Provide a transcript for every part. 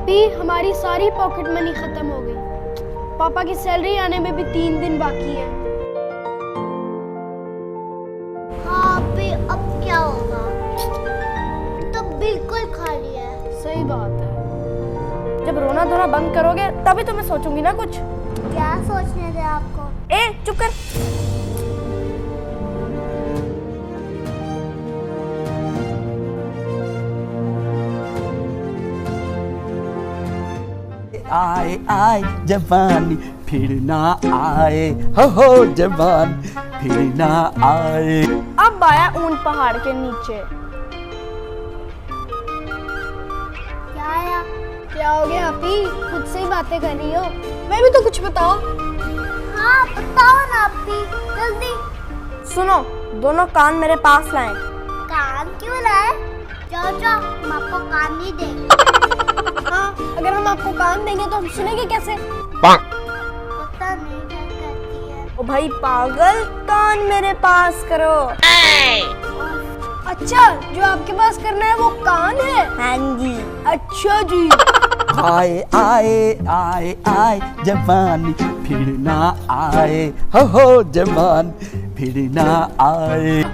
आपी हमारी सारी पॉकेट मनी खत्म हो गई। पापा की सैलरी आने में भी 3 दिन बाकी है। हाँ आपी, अब क्या होगा? तो बिल्कुल खाली है। सही बात है। जब रोना धोना बंद करोगे तभी तो मैं सोचूंगी ना कुछ। क्या सोचने दे आपको? ए चुप कर। आए आए जवानी फिर ना आए, हो जवान फिर ना आए। अब आया ऊन पहाड़ के नीचे। क्या आया? क्या हो गया आपी? खुद से ही बातें कर रही हो। मैं भी तो कुछ बताओ। हाँ बताओ ना आपी, जल्दी। सुनो, दोनों कान मेरे पास लाएं। कान क्यों लाए? जाओ जाओ, हम आपको कान नहीं देंगे। हाँ, अगर हम आपको कान देंगे तो हम सुनेंगे कैसे? पता नहीं क्या कहती है। ओ भाई पागल, कान मेरे पास करो। अच्छा, जो आपके पास करना है वो कान है? हाँ जी। अच्छा जी। आए आए आए आए जवानी फिर ना आए, हो जवान फिर ना आए।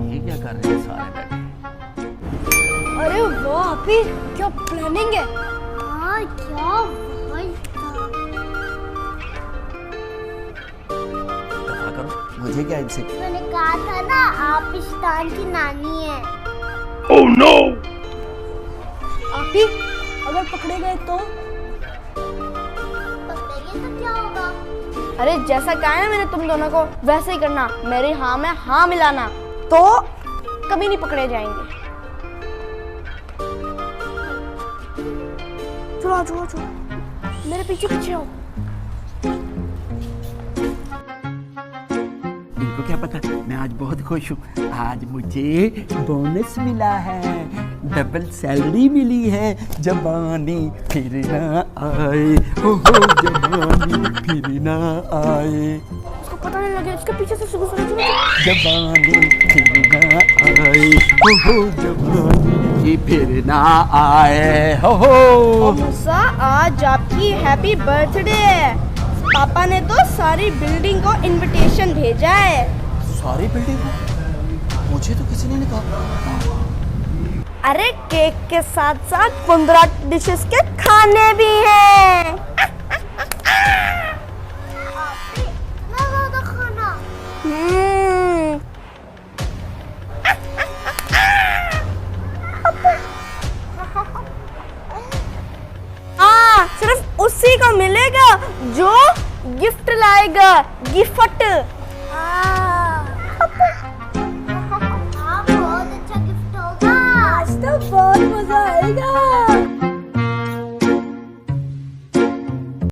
ये क्या कर रहे हैं सारे बैठे? अरे वाह आपी, क्या प्लानिंग है। हाँ क्या भाई था। दफा करो, मुझे क्या इनसे। मैंने कहा था ना, आप इस्तान की नानी है। आपी, अगर पकड़े गए तो? पकड़ेंगे तो क्या होगा? अरे जैसा कहा है ना मैंने तुम दोनों को, वैसे ही करना। मेरी हाँ में हाँ मिलाना, तो कभी नहीं पकड़े जाएंगे। चलो आ जाओ, मेरे पीछे पीछे आओ। इनको क्या पता, मैं आज बहुत खुश हूँ। आज मुझे बोनस मिला है, डबल सैलरी मिली है। जवानी फिर ना आए, हो जवानी फिर ना आए। उसको पता नहीं लगे, इसके पीछे से शुरू करो। जवानी फिर ना आए, हो जवानी फिर ना आए, हो। मूसा, आज आपकी हैप्पी बर्थडे है। पापा ने तो सारी बिल्डिंग को इनविटेशन भेजा है। सारी बिल्डिंग? मुझे तो किसी ने कहा। अरे केक के साथ साथ 15 डिशेस के खाने भी हैं। आपी, इतना ज़्यादा खाना? हाँ, सिर्फ उसी को मिलेगा जो गिफ्ट लाएगा। गिफ्ट।